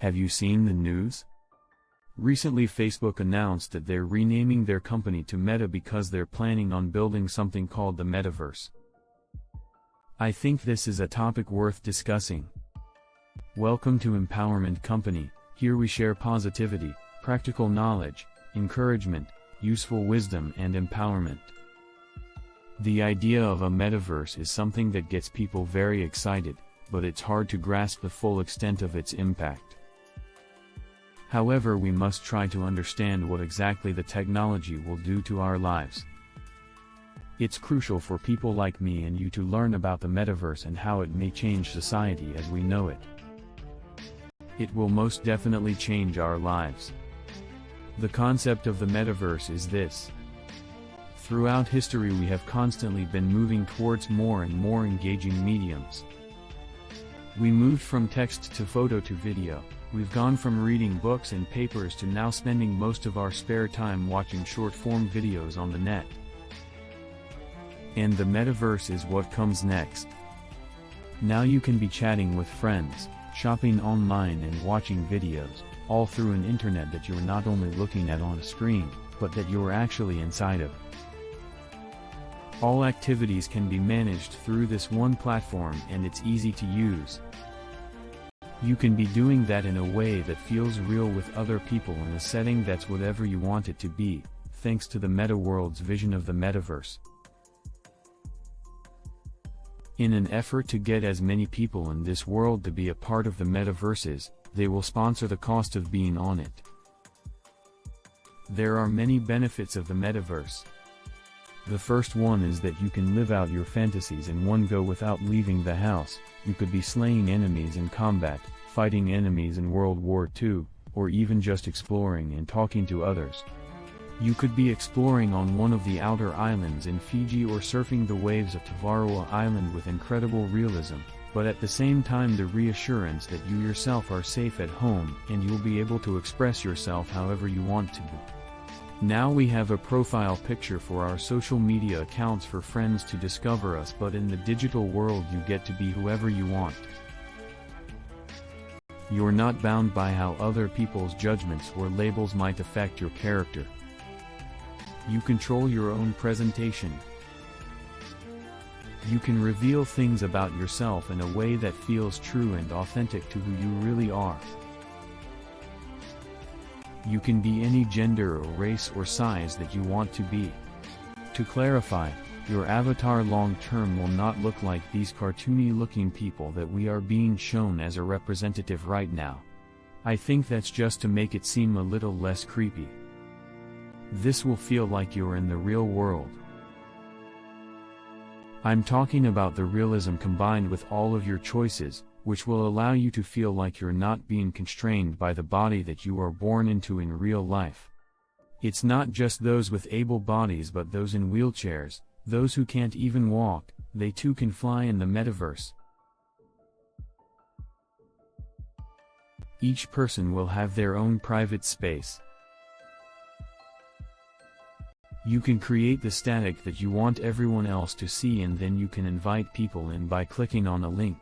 Have you seen the news? Recently Facebook announced that they're renaming their company to Meta because they're planning on building something called the Metaverse. I think this is a topic worth discussing. Welcome to Empowerment Company. Here we share positivity, practical knowledge, encouragement, useful wisdom and empowerment. The idea of a metaverse is something that gets people very excited, but it's hard to grasp the full extent of its impact. However, we must try to understand what exactly the technology will do to our lives. It's crucial for people like me and you to learn about the metaverse and how it may change society as we know it. It will most definitely change our lives. The concept of the metaverse is this. Throughout history we have constantly been moving towards more and more engaging mediums. We moved from text to photo to video. We've gone from reading books and papers to now spending most of our spare time watching short-form videos on the net. And the metaverse is what comes next. Now you can be chatting with friends, shopping online and watching videos, all through an internet that you're not only looking at on a screen, but that you're actually inside of. All activities can be managed through this one platform and it's easy to use. You can be doing that in a way that feels real with other people in a setting that's whatever you want it to be, thanks to the Meta World's vision of the metaverse. In an effort to get as many people in this world to be a part of the metaverses, they will sponsor the cost of being on it. There are many benefits of the metaverse. The first one is that you can live out your fantasies in one go without leaving the house. You could be slaying enemies in combat, fighting enemies in World War II, or even just exploring and talking to others. You could be exploring on one of the outer islands in Fiji or surfing the waves of Tavaroa Island with incredible realism, but at the same time the reassurance that you yourself are safe at home and you'll be able to express yourself however you want to. Now we have a profile picture for our social media accounts for friends to discover us, but in the digital world you get to be whoever you want. You're not bound by how other people's judgments or labels might affect your character. You control your own presentation. You can reveal things about yourself in a way that feels true and authentic to who you really are. You can be any gender or race or size that you want to be. To clarify, your avatar long-term will not look like these cartoony-looking people that we are being shown as a representative right now. I think that's just to make it seem a little less creepy. This will feel like you're in the real world. I'm talking about the realism combined with all of your choices, which will allow you to feel like you're not being constrained by the body that you are born into in real life. It's not just those with able bodies but those in wheelchairs, those who can't even walk, they too can fly in the metaverse. Each person will have their own private space. You can create the static that you want everyone else to see and then you can invite people in by clicking on a link.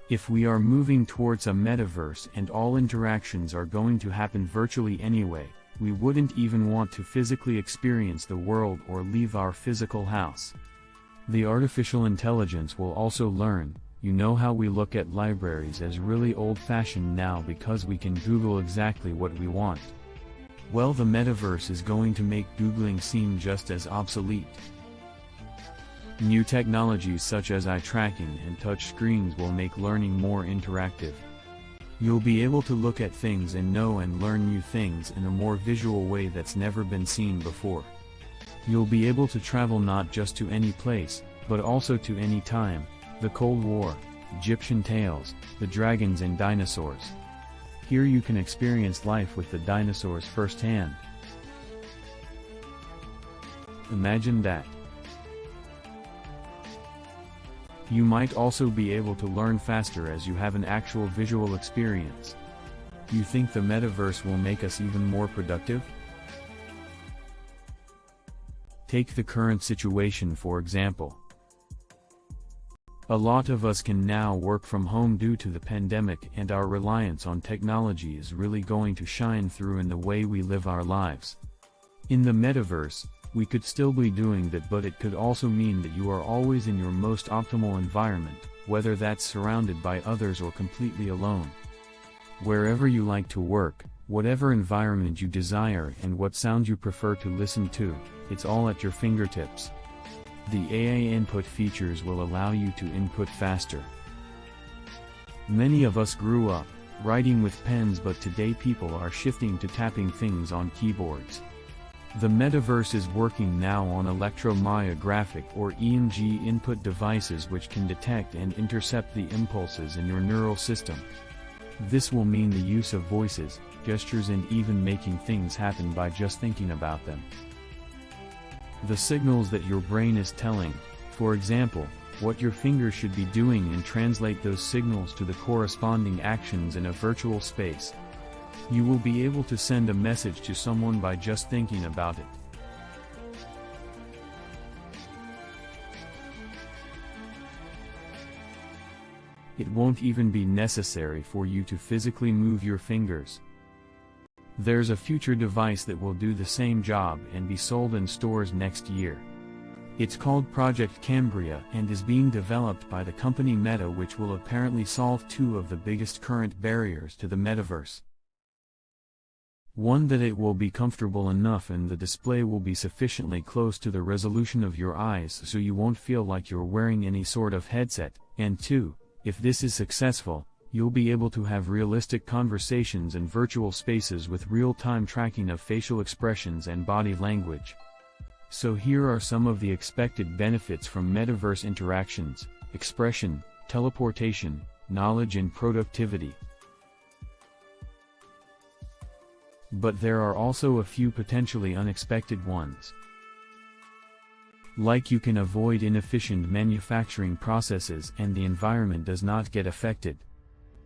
If we are moving towards a metaverse and all interactions are going to happen virtually anyway, we wouldn't even want to physically experience the world or leave our physical house. The artificial intelligence will also learn. You know how we look at libraries as really old-fashioned now because we can Google exactly what we want. Well, the metaverse is going to make Googling seem just as obsolete. New technologies such as eye tracking and touch screens will make learning more interactive. You'll be able to look at things and know and learn new things in a more visual way that's never been seen before. You'll be able to travel not just to any place, but also to any time, the Cold War, Egyptian tales, the dragons and dinosaurs. Here you can experience life with the dinosaurs firsthand. Imagine that. You might also be able to learn faster as you have an actual visual experience. You think the metaverse will make us even more productive? Take the current situation for example. A lot of us can now work from home due to the pandemic, and our reliance on technology is really going to shine through in the way we live our lives. In the metaverse, we could still be doing that, but it could also mean that you are always in your most optimal environment, whether that's surrounded by others or completely alone. Wherever you like to work, whatever environment you desire, and what sound you prefer to listen to, it's all at your fingertips. The AI input features will allow you to input faster. Many of us grew up writing with pens, but today people are shifting to tapping things on keyboards. The metaverse is working now on electromyographic or EMG input devices which can detect and intercept the impulses in your neural system. This will mean the use of voices, gestures, and even making things happen by just thinking about them. The signals that your brain is telling, for example, what your fingers should be doing, and translate those signals to the corresponding actions in a virtual space. You will be able to send a message to someone by just thinking about it. It won't even be necessary for you to physically move your fingers. There's a future device that will do the same job and be sold in stores next year. It's called Project Cambria and is being developed by the company Meta, which will apparently solve two of the biggest current barriers to the metaverse. One, that it will be comfortable enough and the display will be sufficiently close to the resolution of your eyes so you won't feel like you're wearing any sort of headset, and two, if this is successful, you'll be able to have realistic conversations in virtual spaces with real-time tracking of facial expressions and body language. So here are some of the expected benefits from metaverse interactions: expression, teleportation, knowledge, and productivity. But there are also a few potentially unexpected ones. Like, you can avoid inefficient manufacturing processes and the environment does not get affected.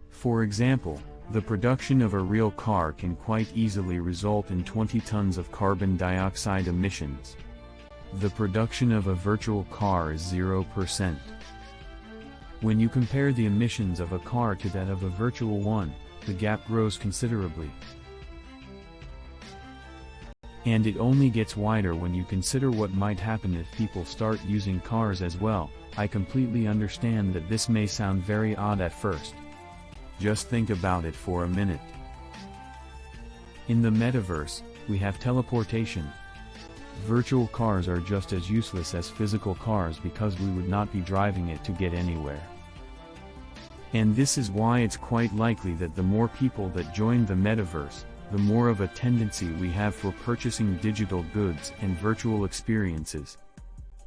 For example, the production of a real car can quite easily result in 20 tons of carbon dioxide emissions. The production of a virtual car is 0%. When you compare the emissions of a car to that of a virtual one, the gap grows considerably. And it only gets wider when you consider what might happen if people start using cars as well. I completely understand that this may sound very odd at first. Just think about it for a minute. In the metaverse, we have teleportation. Virtual cars are just as useless as physical cars because we would not be driving it to get anywhere. And this is why it's quite likely that the more people that join the metaverse, the more of a tendency we have for purchasing digital goods and virtual experiences.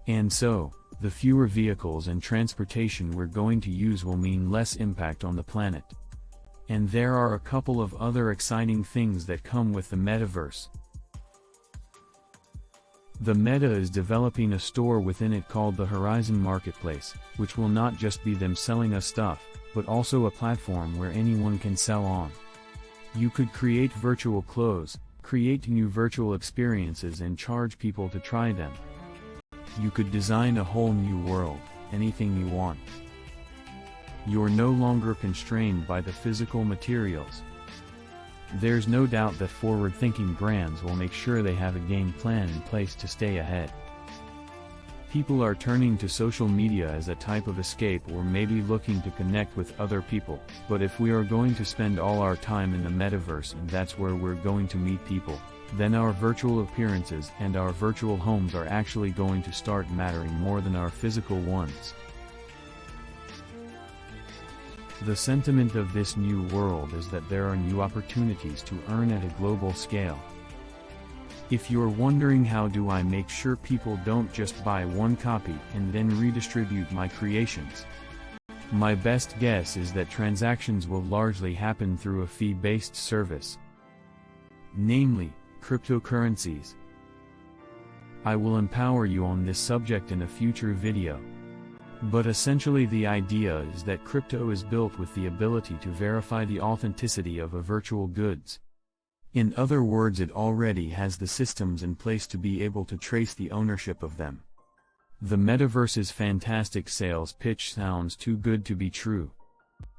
And so, the fewer vehicles and transportation we're going to use will mean less impact on the planet. And there are a couple of other exciting things that come with the metaverse. The Meta is developing a store within it called the Horizon Marketplace, which will not just be them selling us stuff, but also a platform where anyone can sell on. You could create virtual clothes, create new virtual experiences, and charge people to try them. You could design a whole new world, anything you want. You're no longer constrained by the physical materials. There's no doubt that forward-thinking brands will make sure they have a game plan in place to stay ahead. People are turning to social media as a type of escape, or maybe looking to connect with other people, but if we are going to spend all our time in the metaverse and that's where we're going to meet people, then our virtual appearances and our virtual homes are actually going to start mattering more than our physical ones. The sentiment of this new world is that there are new opportunities to earn at a global scale. If you're wondering how do I make sure people don't just buy one copy and then redistribute my creations, my best guess is that transactions will largely happen through a fee-based service, namely, cryptocurrencies. I will empower you on this subject in a future video. But essentially the idea is that crypto is built with the ability to verify the authenticity of a virtual goods. In other words, it already has the systems in place to be able to trace the ownership of them. The metaverse's fantastic sales pitch sounds too good to be true.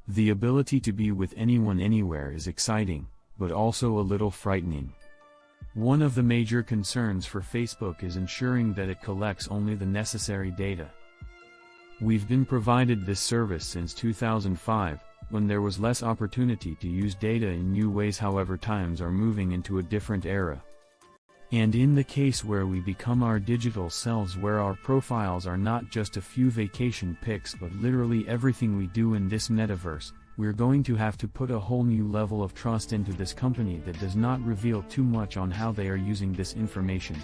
The ability to be with anyone anywhere is exciting, but also a little frightening. One of the major concerns for Facebook is ensuring that it collects only the necessary data. We've been provided this service since 2005, when there was less opportunity to use data in new ways. However, times are moving into a different era. And in the case where we become our digital selves, where our profiles are not just a few vacation pics but literally everything we do in this metaverse, we're going to have to put a whole new level of trust into this company that does not reveal too much on how they are using this information.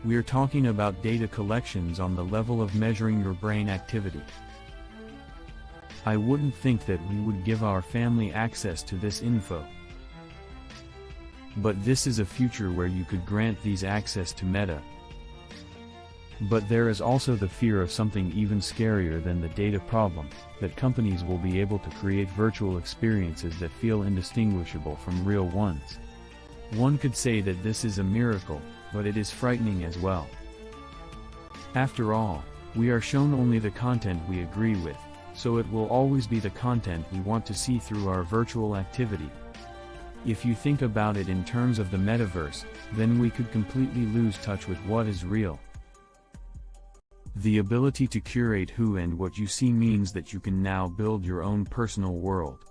We're talking about data collections on the level of measuring your brain activity. I wouldn't think that we would give our family access to this info. But this is a future where you could grant these access to Meta. But there is also the fear of something even scarier than the data problem, that companies will be able to create virtual experiences that feel indistinguishable from real ones. One could say that this is a miracle, but it is frightening as well. After all, we are shown only the content we agree with, so it will always be the content we want to see through our virtual activity. If you think about it in terms of the metaverse, then we could completely lose touch with what is real. The ability to curate who and what you see means that you can now build your own personal world.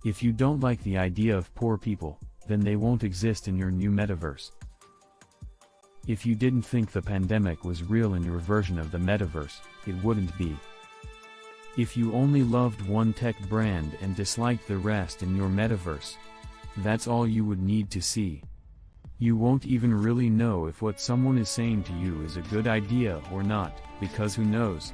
If you don't like the idea of poor people, then they won't exist in your new metaverse. If you didn't think the pandemic was real in your version of the metaverse, it wouldn't be. If you only loved one tech brand and disliked the rest in your metaverse, that's all you would need to see. You won't even really know if what someone is saying to you is a good idea or not, because who knows?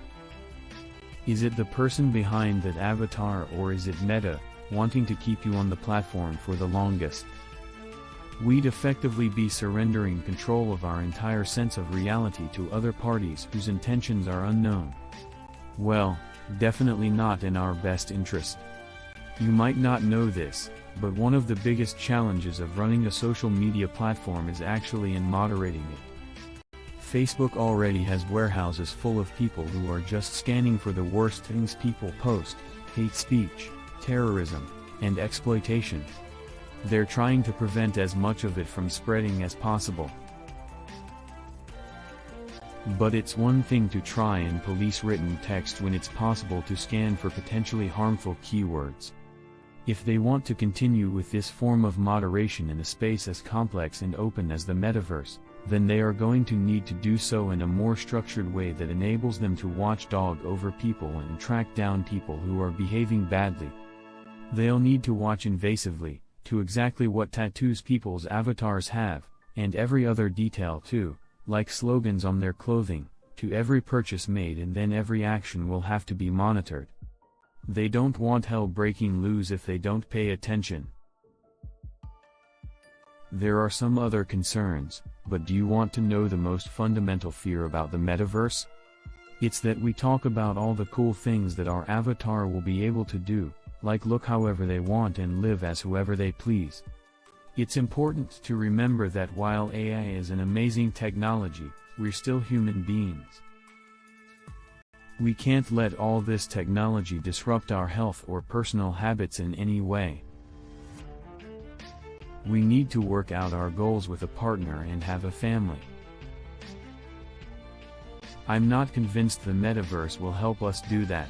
Is it the person behind that avatar, or is it Meta, wanting to keep you on the platform for the longest? We'd effectively be surrendering control of our entire sense of reality to other parties whose intentions are unknown. Well, definitely not in our best interest. You might not know this, but one of the biggest challenges of running a social media platform is actually in moderating it. Facebook already has warehouses full of people who are just scanning for the worst things people post: hate speech, terrorism, and exploitation. They're trying to prevent as much of it from spreading as possible. But it's one thing to try and police written text when it's possible to scan for potentially harmful keywords. If they want to continue with this form of moderation in a space as complex and open as the metaverse, then they are going to need to do so in a more structured way that enables them to watchdog over people and track down people who are behaving badly. They'll need to watch invasively, to exactly what tattoos people's avatars have, and every other detail too, like slogans on their clothing, to every purchase made, and then every action will have to be monitored. They don't want hell breaking loose if they don't pay attention. There are some other concerns, but do you want to know the most fundamental fear about the metaverse? It's that we talk about all the cool things that our avatar will be able to do, like look however they want and live as whoever they please. It's important to remember that while AI is an amazing technology, we're still human beings. We can't let all this technology disrupt our health or personal habits in any way. We need to work out our goals with a partner and have a family. I'm not convinced the metaverse will help us do that.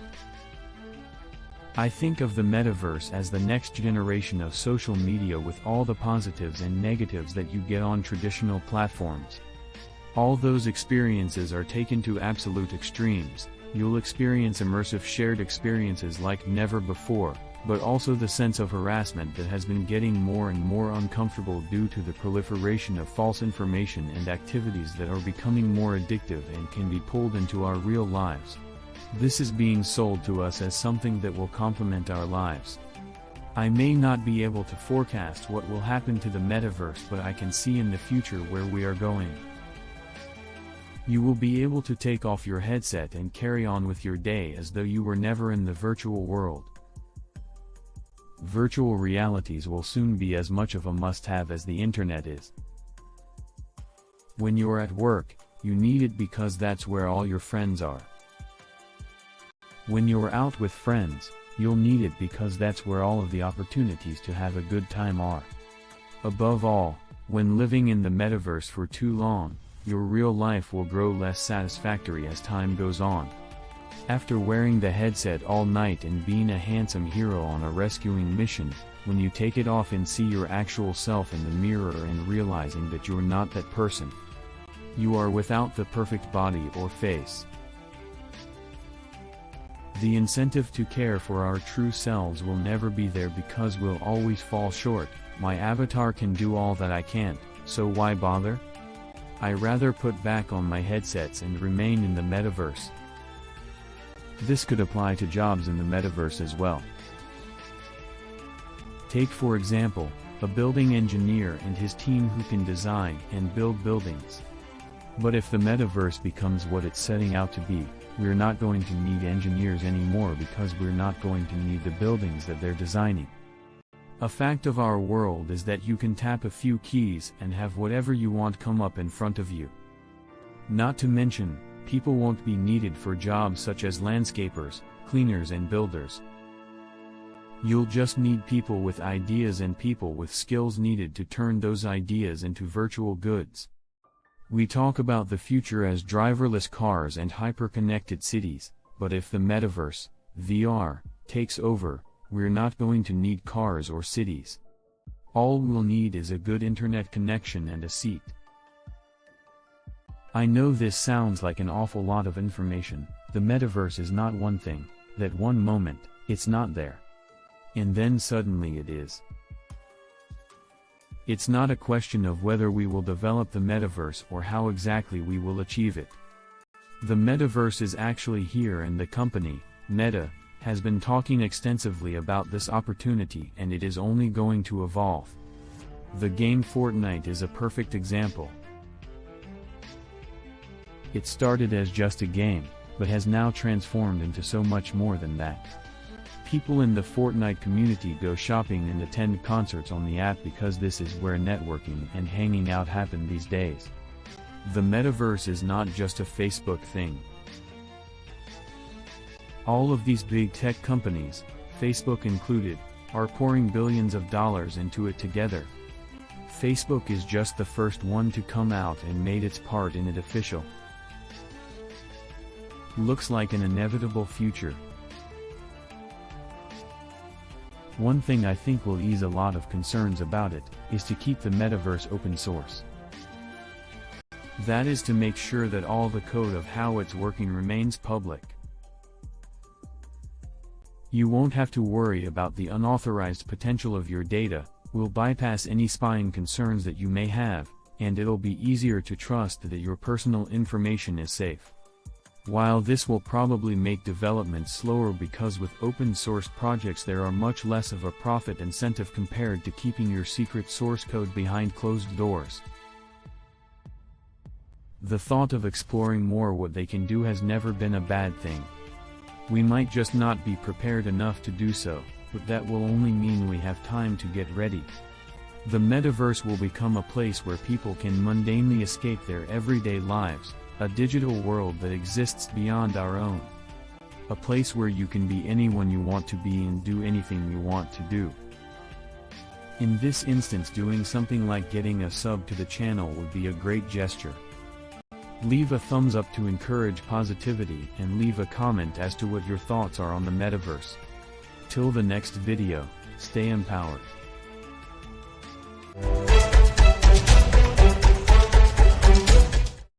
I think of the metaverse as the next generation of social media, with all the positives and negatives that you get on traditional platforms. All those experiences are taken to absolute extremes. You'll experience immersive shared experiences like never before, but also the sense of harassment that has been getting more and more uncomfortable due to the proliferation of false information and activities that are becoming more addictive and can be pulled into our real lives. This is being sold to us as something that will complement our lives. I may not be able to forecast what will happen to the metaverse, but I can see in the future where we are going. You will be able to take off your headset and carry on with your day as though you were never in the virtual world. Virtual realities will soon be as much of a must-have as the internet is. When you're at work, you need it because that's where all your friends are. When you're out with friends, you'll need it because that's where all of the opportunities to have a good time are. Above all, when living in the metaverse for too long, your real life will grow less satisfactory as time goes on. After wearing the headset all night and being a handsome hero on a rescuing mission, when you take it off and see your actual self in the mirror and realizing that you're not that person. You are without the perfect body or face. The incentive to care for our true selves will never be there because we'll always fall short. My avatar can do all that I can't, so why bother? I rather put back on my headsets and remain in the metaverse. This could apply to jobs in the metaverse as well. Take for example, a building engineer and his team who can design and build buildings. But if the metaverse becomes what it's setting out to be, we're not going to need engineers anymore because we're not going to need the buildings that they're designing. A fact of our world is that you can tap a few keys and have whatever you want come up in front of you. Not to mention, people won't be needed for jobs such as landscapers, cleaners and builders. You'll just need people with ideas and people with skills needed to turn those ideas into virtual goods. We talk about the future as driverless cars and hyper-connected cities, but if the metaverse, VR, takes over, we're not going to need cars or cities. All we'll need is a good internet connection and a seat. I know this sounds like an awful lot of information. The metaverse is not one thing, that one moment, it's not there. And then suddenly it is. It's not a question of whether we will develop the metaverse or how exactly we will achieve it. The metaverse is actually here and the company, Meta, has been talking extensively about this opportunity and it is only going to evolve. The game Fortnite is a perfect example. It started as just a game, but has now transformed into so much more than that. People in the Fortnite community go shopping and attend concerts on the app because this is where networking and hanging out happen these days. The metaverse is not just a Facebook thing. All of these big tech companies, Facebook included, are pouring billions of dollars into it together. Facebook is just the first one to come out and made its part in it official. Looks like an inevitable future. One thing I think will ease a lot of concerns about it, is to keep the metaverse open source. That is to make sure that all the code of how it's working remains public. You won't have to worry about the unauthorized potential of your data, we'll bypass any spying concerns that you may have, and it'll be easier to trust that your personal information is safe. While this will probably make development slower because with open source projects there are much less of a profit incentive compared to keeping your secret source code behind closed doors. The thought of exploring more what they can do has never been a bad thing. We might just not be prepared enough to do so, but that will only mean we have time to get ready. The metaverse will become a place where people can mundanely escape their everyday lives, a digital world that exists beyond our own. A place where you can be anyone you want to be and do anything you want to do. In this instance, doing something like getting a sub to the channel would be a great gesture. Leave a thumbs up to encourage positivity and leave a comment as to what your thoughts are on the metaverse. Till the next video, stay empowered.